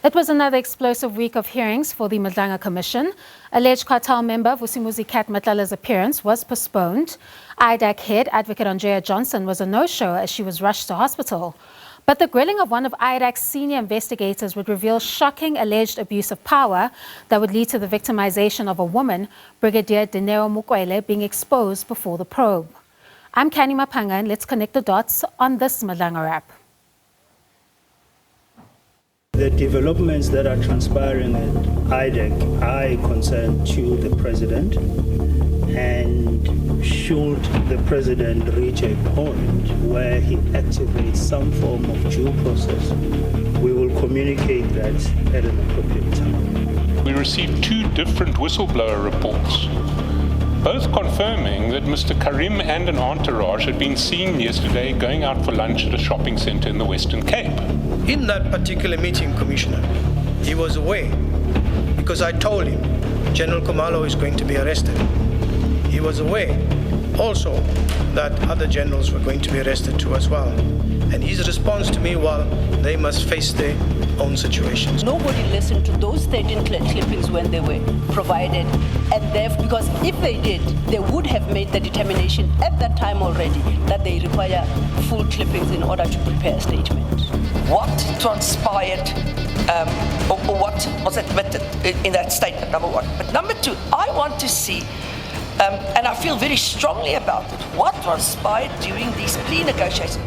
It was another explosive week of hearings for the Madlanga Commission. Alleged cartel member Vusimuzi Matlala's appearance was postponed. IDAC Head Adv Andrea Johnson was a no-show as she was rushed to hospital. But the grilling of one of IDAC's senior investigators would reveal shocking alleged abuse of power that would lead to the victimization of a woman, Brigadier Dineo Mokwele, being exposed before the probe. I'm Canny Maphanga, and let's connect the dots on this Madlanga Wrap. The developments that are transpiring at IDAC are a concern to the President, and should the President reach a point where he activates some form of due process, we will communicate that at an appropriate time. We received two different whistleblower reports, both confirming that Mr. Carrim and an entourage had been seen yesterday going out for lunch at a shopping centre in the Western Cape. In that particular meeting, Commissioner, he was away because I told him General Khumalo is going to be arrested. He was away also that other generals were going to be arrested too as well. And his response to me was, they must face their own situations. Nobody listened to those 13 clippings when they were provided, and because if they did, they would have made the determination at that time already that they require full clippings in order to prepare a statement. What transpired or what was admitted in that statement, number one. But number two, I want to see, and I feel very strongly about it, what transpired during these plea negotiations.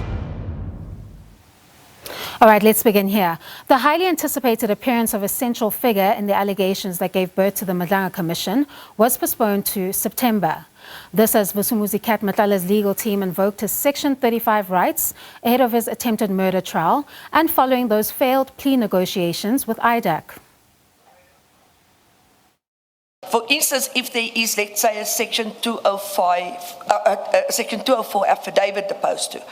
All right, let's begin here. The highly anticipated appearance of a central figure in the allegations that gave birth to the Madlanga Commission was postponed to September. This as Vusimuzi Matlala's legal team invoked his Section 35 rights ahead of his attempted murder trial and following those failed plea negotiations with IDAC. For instance, if there is, let's say, a Section 205, Section 204 affidavit opposed to,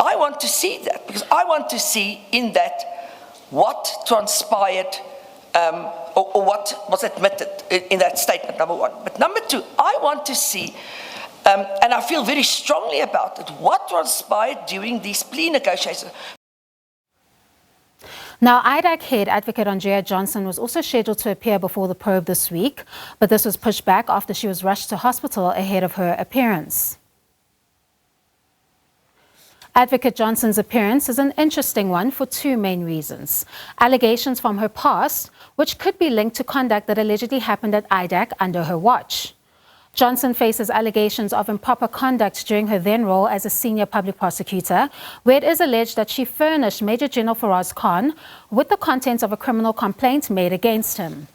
I want to see that, because I want to see in that what transpired or what was admitted in that statement, number one. But number two, I want to see, and I feel very strongly about it, what transpired during these plea negotiations. Now, IDAC Head Adv Andrea Johnson was also scheduled to appear before the probe this week, but this was pushed back after she was rushed to hospital ahead of her appearance. Advocate Johnson's appearance is an interesting one for two main reasons. Allegations from her past, which could be linked to conduct that allegedly happened at IDAC under her watch. Johnson faces allegations of improper conduct during her then role as a senior public prosecutor, where it is alleged that she furnished Major General Faraz Khan with the contents of a criminal complaint made against him.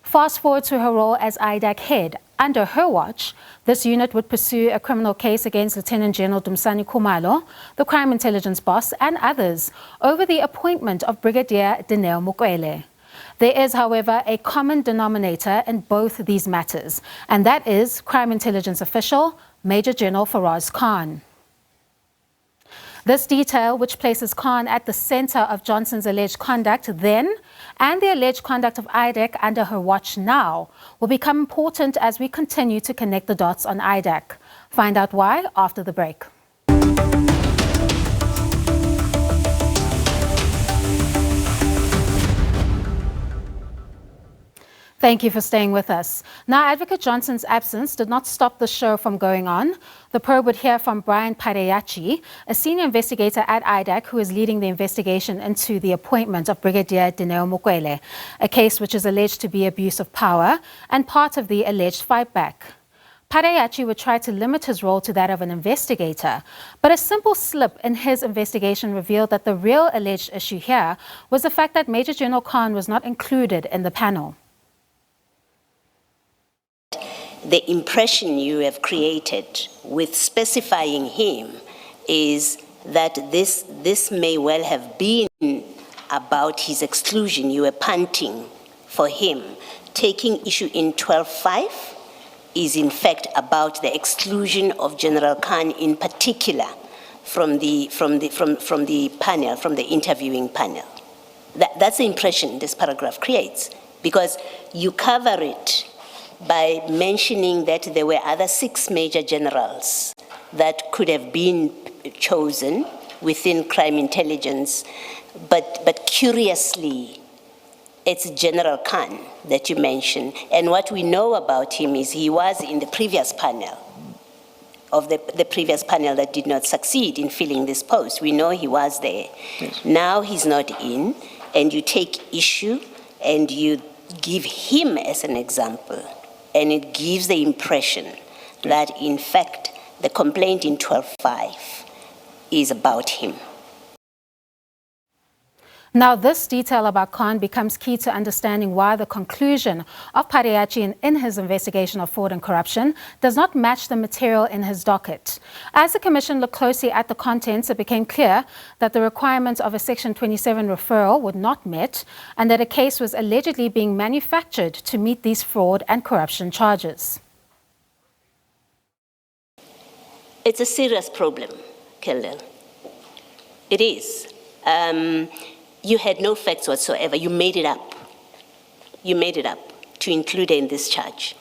Fast forward to her role as IDAC Head. Under her watch, this unit would pursue a criminal case against Lieutenant General Dumsani Khumalo, the crime intelligence boss, and others over the appointment of Brigadier Dineo Mokwele. There is, however, a common denominator in both these matters, and that is crime intelligence official Major General Faraz Khan. This detail, which places Khan at the center of Johnson's alleged conduct then and the alleged conduct of IDAC under her watch now, will become important as we continue to connect the dots on IDAC. Find out why after the break. Thank you for staying with us. Now, Advocate Johnson's absence did not stop the show from going on. The probe would hear from Brian Pareyachi, a senior investigator at IDAC who is leading the investigation into the appointment of Brigadier Dineo Mokwele, a case which is alleged to be abuse of power and part of the alleged fight back. Pareyachi would try to limit his role to that of an investigator, but a simple slip in his investigation revealed that the real alleged issue here was the fact that Major General Khan was not included in the panel. The impression you have created with specifying him is that this may well have been about his exclusion. You were punting for him. Taking issue in 12.5 is in fact about the exclusion of General Khan in particular from the panel, from the interviewing panel. That's the impression this paragraph creates, because you cover it by mentioning that there were other 6 major generals that could have been chosen within crime intelligence, but curiously, it's General Khan that you mentioned. And what we know about him is he was in the previous panel, of the previous panel that did not succeed in filling this post. We know he was there. Yes. Now he's not in, and you take issue and you give him as an example, and it gives the impression that, in fact, the complaint in 12.5 is about him. Now, this detail about Khan becomes key to understanding why the conclusion of Pariachi in his investigation of fraud and corruption does not match the material in his docket. As the Commission looked closely at the contents, it became clear that the requirements of a Section 27 referral were not met and that a case was allegedly being manufactured to meet these fraud and corruption charges. It's a serious problem, Kelly. It is. You had no facts whatsoever. You made it up. You made it up to include it in this charge.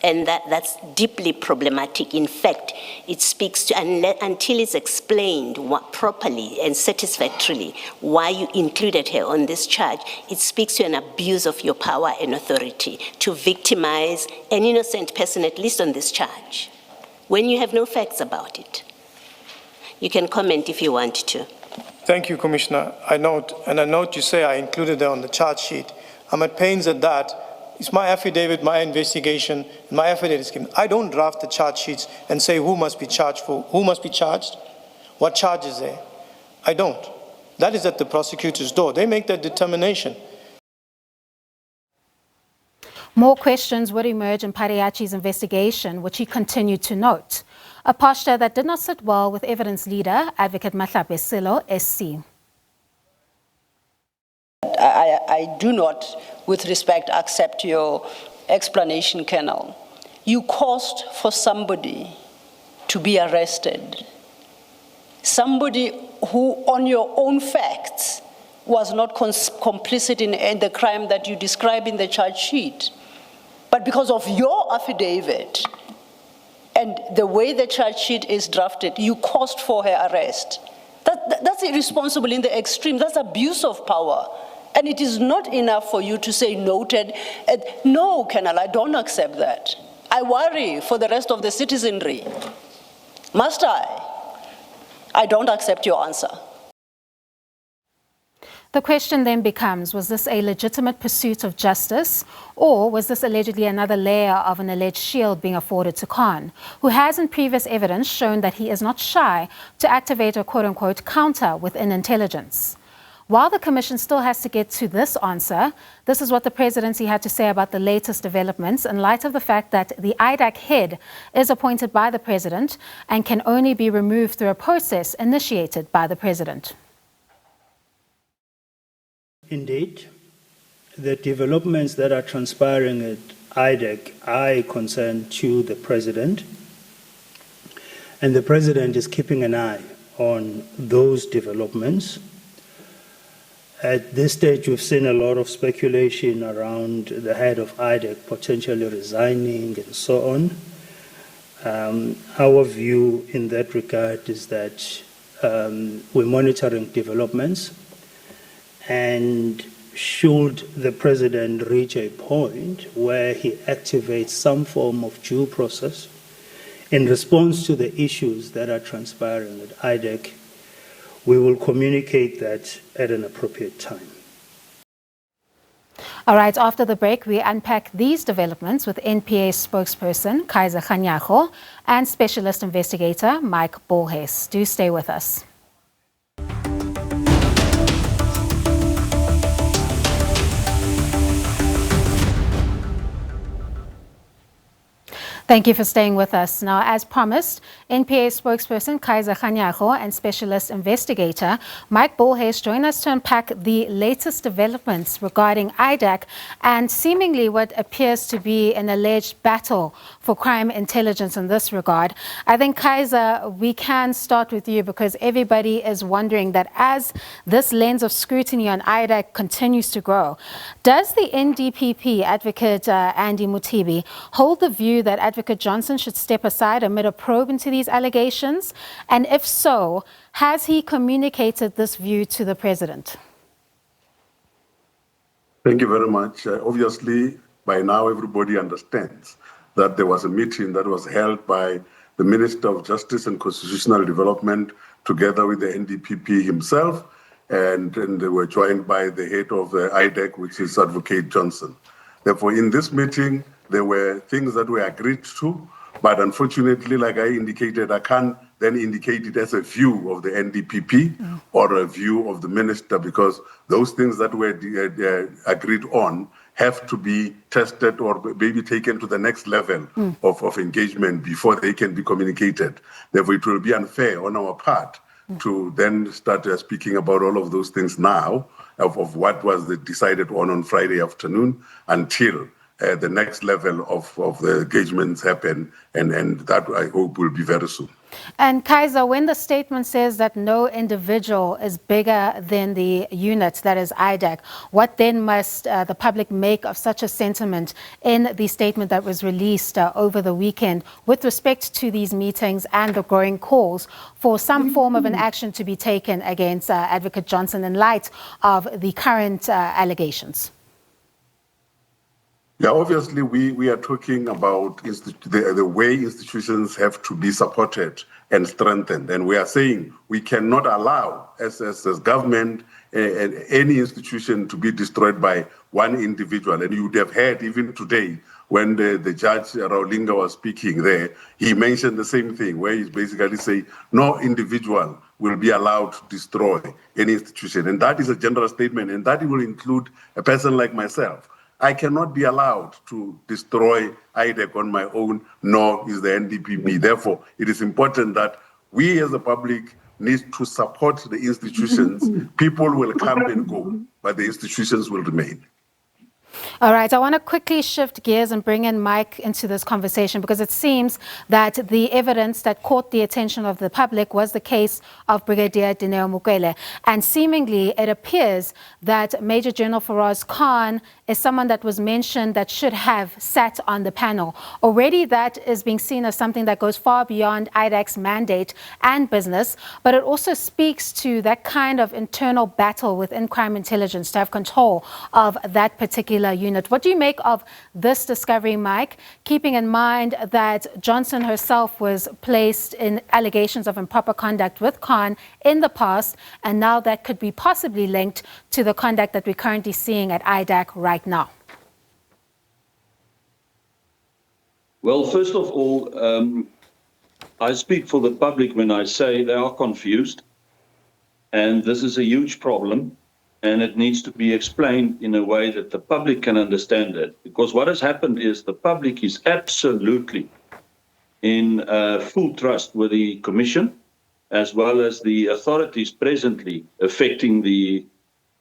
And that's deeply problematic. In fact, it speaks to, until it's explained properly and satisfactorily why you included her on this charge, it speaks to an abuse of your power and authority to victimize an innocent person, at least on this charge, when you have no facts about it. You can comment if you want to. Thank you, Commissioner. I note you say I included it on the charge sheet. I'm at pains at that. It's my affidavit, my investigation, my affidavit is given. I don't draft the charge sheets and say who must be charged for, who must be charged, what charge is there. I don't. That is at the prosecutor's door. They make that determination. More questions would emerge in Pariachi's investigation, which he continued to note. A posture that did not sit well with evidence leader, Advocate Matlala, SC. I do not, with respect, accept your explanation, Colonel. You caused for somebody to be arrested. Somebody who, on your own facts, was not complicit in the crime that you describe in the charge sheet. But because of your affidavit and the way the charge sheet is drafted, you caused for her arrest. That's irresponsible in the extreme. That's abuse of power. And it is not enough for you to say noted. No, Colonel, I don't accept that. I worry for the rest of the citizenry. Must I? I don't accept your answer. The question then becomes, was this a legitimate pursuit of justice, or was this allegedly another layer of an alleged shield being afforded to Khan, who has in previous evidence shown that he is not shy to activate a quote-unquote counter within intelligence? While the Commission still has to get to this answer, this is what the Presidency had to say about the latest developments in light of the fact that the IDAC Head is appointed by the President and can only be removed through a process initiated by the President. Indeed, the developments that are transpiring at IDAC are concerned to the President, and the President is keeping an eye on those developments. At this stage, we've seen a lot of speculation around the head of IDAC potentially resigning and so on. Our view in that regard is that we're monitoring developments, and should the President reach a point where he activates some form of due process in response to the issues that are transpiring at IDAC, we will communicate that at an appropriate time. All right, after the break, we unpack these developments with NPA spokesperson Kaiser Khanyago and specialist investigator Mike Borges. Do stay with us. Thank you for staying with us. Now, as promised, NPA spokesperson Kaiser Khanyago and specialist investigator Mike Borges join us to unpack the latest developments regarding IDAC and seemingly what appears to be an alleged battle for crime intelligence in this regard. I think, Kaiser, we can start with you because everybody is wondering that as this lens of scrutiny on IDAC continues to grow, does the NDPP Advocate Andy Mutibi hold the view that Advocate Johnson should step aside amid a probe into these allegations? And if so, has he communicated this view to the President? Thank you very much. Obviously, by now everybody understands that there was a meeting that was held by the Minister of Justice and Constitutional Development together with the NDPP himself, and they were joined by the head of the IDAC, which is Advocate Johnson. Therefore, in this meeting, there were things that were agreed to, but unfortunately, like I indicated, I can't then indicate it as a view of the NDPP or a view of the minister, because those things that were agreed on have to be tested or maybe taken to the next level of engagement before they can be communicated. Therefore, it will be unfair on our part to then start speaking about all of those things now of what was decided on Friday afternoon until the next level of the engagements happen, and that I hope will be very soon. And Kaiser, when the statement says that no individual is bigger than the unit, that is IDAC, what then must the public make of such a sentiment in the statement that was released over the weekend with respect to these meetings and the growing calls for some form of an action to be taken against Advocate Johnson in light of the current allegations? Yeah, obviously, we are talking about the way institutions have to be supported and strengthened. And we are saying we cannot allow, as government, any institution to be destroyed by one individual. And you would have heard even today when the judge, Raulinga, was speaking there, he mentioned the same thing, where he's basically saying no individual will be allowed to destroy any institution. And that is a general statement, and that will include a person like myself. I cannot be allowed to destroy IDAC on my own, nor is the NDPP. Therefore, it is important that we as the public need to support the institutions. People will come and go, but the institutions will remain. All right, I want to quickly shift gears and bring in Mike into this conversation, because it seems that the evidence that caught the attention of the public was the case of Brigadier Dineo Mokwele. And seemingly, it appears that Major General Faraz Khan is someone that was mentioned that should have sat on the panel. Already that is being seen as something that goes far beyond IDAC's mandate and business, but it also speaks to that kind of internal battle within crime intelligence to have control of that particular unit. What do you make of this discovery, Mike, keeping in mind that Johnson herself was placed in allegations of improper conduct with Khan in the past, and now that could be possibly linked to the conduct that we're currently seeing at IDAC right now? Well, first of all, I speak for the public when I say they are confused, and this is a huge problem. And it needs to be explained in a way that the public can understand it. Because what has happened is the public is absolutely in full trust with the Commission, as well as the authorities presently affecting the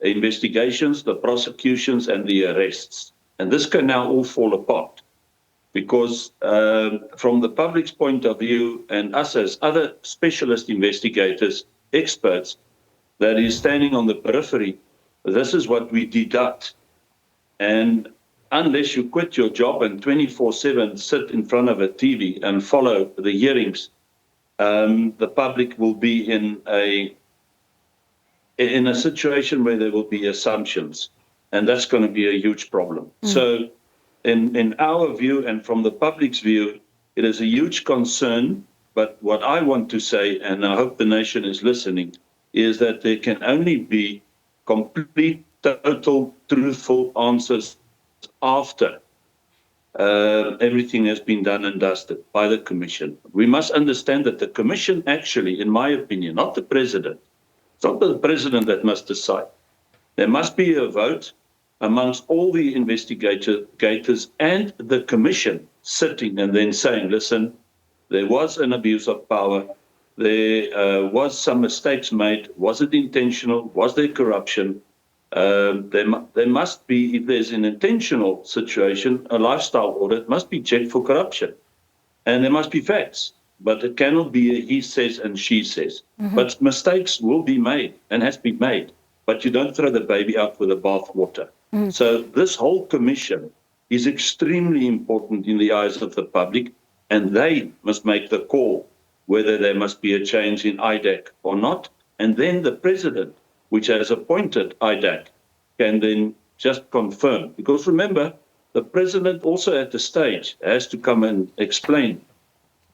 investigations, the prosecutions, and the arrests. And this can now all fall apart. Because from the public's point of view, and us as other specialist investigators, experts, that is standing on the periphery, this is what we deduct. And unless you quit your job and 24/7 sit in front of a TV and follow the hearings, the public will be in a situation where there will be assumptions, and that's going to be a huge problem. So in our view and from the public's view, it is a huge concern. But what I want to say, and I hope the nation is listening, is that there can only be complete, total, truthful answers after everything has been done and dusted by the Commission. We must understand that the Commission actually, in my opinion, not the President, it's not the President that must decide. There must be a vote amongst all the investigators and the Commission sitting and then saying, listen, there was an abuse of power. There was some mistakes made. Was it intentional? Was there corruption? There must be, if there's an intentional situation, a lifestyle audit must be checked for corruption. And there must be facts. But it cannot be a he says and she says. But mistakes will be made and has been made. But you don't throw the baby out with the bathwater. So this whole commission is extremely important in the eyes of the public, and they must make the call whether there must be a change in IDAC or not. And then the President, which has appointed IDAC, can then just confirm. Because remember, the president also at the stage has to come and explain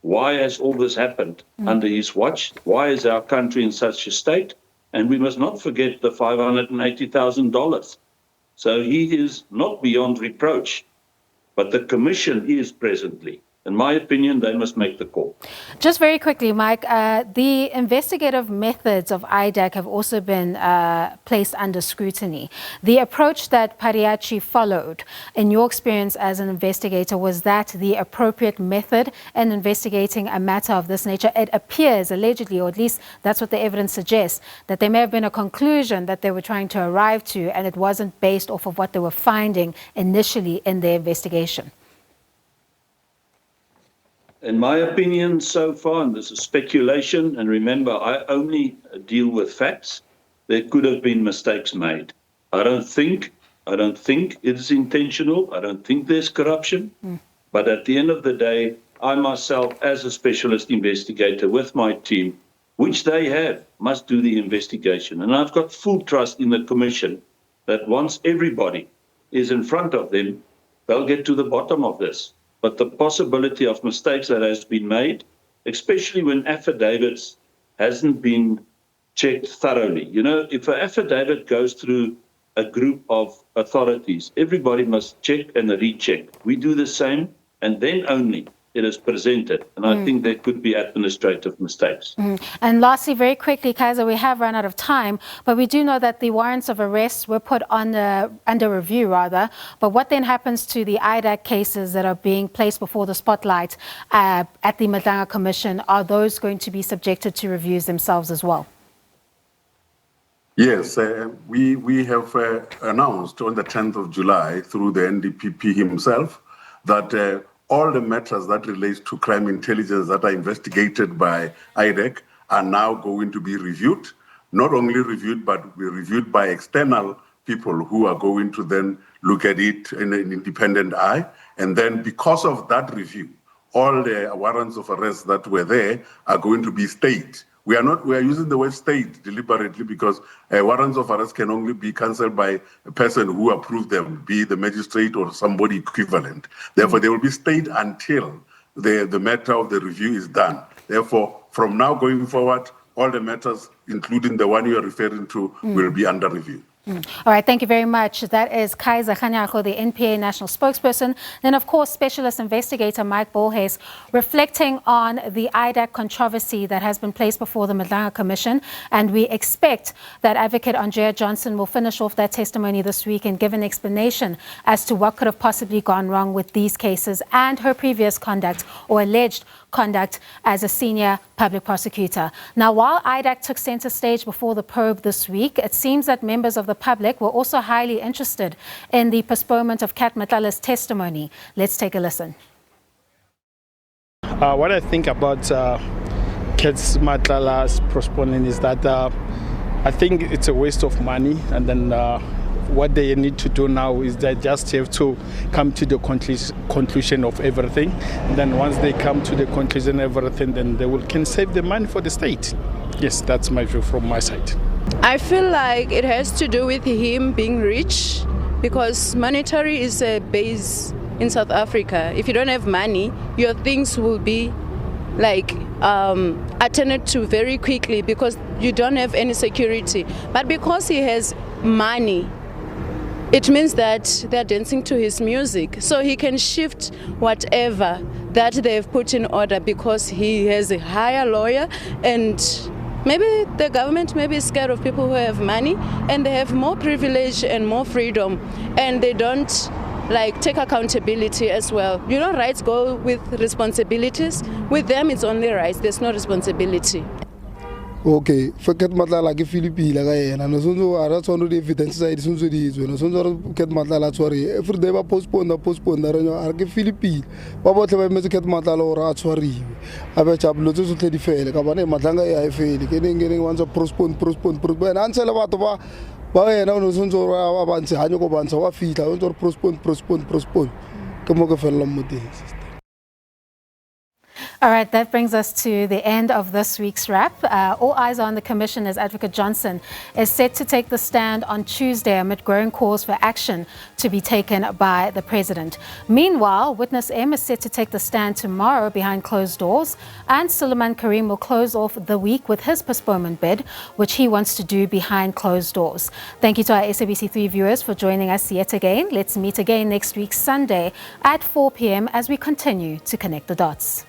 why has all this happened under his watch? Why is our country in such a state? And we must not forget the $580,000. So he is not beyond reproach, but the commission is presently. In my opinion, they must make the call. Just very quickly, Mike, the investigative methods of IDAC have also been placed under scrutiny. The approach that Pariachi followed, in your experience as an investigator, was that the appropriate method in investigating a matter of this nature? It appears, allegedly, or at least that's what the evidence suggests, that there may have been a conclusion that they were trying to arrive to, and it wasn't based off of what they were finding initially in their investigation. In my opinion, so far, and this is speculation, and remember, I only deal with facts, there could have been mistakes made. I don't think it is intentional. I don't think there's corruption. But at the end of the day, I myself, as a specialist investigator with my team, which they have, must do the investigation. And I've got full trust in the commission that once everybody is in front of them, they'll get to the bottom of this. But the possibility of mistakes that has been made, especially when affidavits hasn't been checked thoroughly. You know, if an affidavit goes through a group of authorities, everybody must check and recheck. We do the same, and then only it is presented. And I think there could be administrative mistakes. And lastly, very quickly, Kaiser, we have run out of time, but we do know that the warrants of arrest were put on under review, rather. But what then happens to the IDAC cases that are being placed before the spotlight at the Madlanga Commission? Are those going to be subjected to reviews themselves as well? Yes, we have announced on the 10th of July through the NDPP himself that all the matters that relate to crime intelligence that are investigated by IDAC are now going to be reviewed. Not only reviewed, but be reviewed by external people who are going to then look at it in an independent eye. And then because of that review, all the warrants of arrest that were there are going to be stayed. We are using the word stayed deliberately because warrants of arrest can only be cancelled by a person who approved them, be the magistrate or somebody equivalent. Therefore, they will be stayed until the matter of the review is done. Therefore, from now going forward, all the matters, including the one you are referring to, will be under review. All right, thank you very much. That is Kaiser Khanyako, the NPA national spokesperson. Then, of course, specialist investigator Mike Bolhuis, reflecting on the IDAC controversy that has been placed before the Madlanga Commission. And we expect that Advocate Andrea Johnson will finish off that testimony this week and give an explanation as to what could have possibly gone wrong with these cases and her previous conduct or alleged conduct as a senior public prosecutor. Now, while IDAC took center stage before the probe this week, it seems that members of the public were also highly interested in the postponement of Kat Matlala's testimony. Let's take a listen. What I think about Kat Matlala's postponement is that I think it's a waste of money, and then what they need to do now is they just have to come to the conclusion of everything. And then once they come to the conclusion of everything, then they can save the money for the state. Yes, that's my view from my side. I feel like it has to do with him being rich, because monetary is a base in South Africa. If you don't have money, your things will be like attended to very quickly because you don't have any security. But because he has money, it means that they're dancing to his music. So he can shift whatever that they've put in order because he has a higher lawyer, and maybe the government maybe is scared of people who have money and they have more privilege and more freedom, and they don't like take accountability as well. You know, rights go with responsibilities. With them, it's only rights. There's no responsibility. Okay, forget Matlala ke Philippine la ga ena no sonzo ara tsono di evidence side sonzo di tswe no sonzo ket Matlala sorry every day ba postpone ra no ara ke Philippine ba botle ba metse ket Matlala ora a tshwariwe a ba tshaplo tso tle di fele ka bana Madlanga e a fele ke neng wantsa postpone ba ntsela batho ba ena no sonzo ra ba ntse hanyo go bantsa wa fitla o ntse postpone ke mo ke fella mo teng. All right, that brings us to the end of this week's wrap. All eyes are on the Commission as Advocate Johnson is set to take the stand on Tuesday amid growing calls for action to be taken by the President. Meanwhile, Witness M is set to take the stand tomorrow behind closed doors, and Suleiman Carrim will close off the week with his postponement bid, which he wants to do behind closed doors. Thank you to our SABC3 viewers for joining us yet again. Let's meet again next week, Sunday at 4 p.m. as we continue to connect the dots.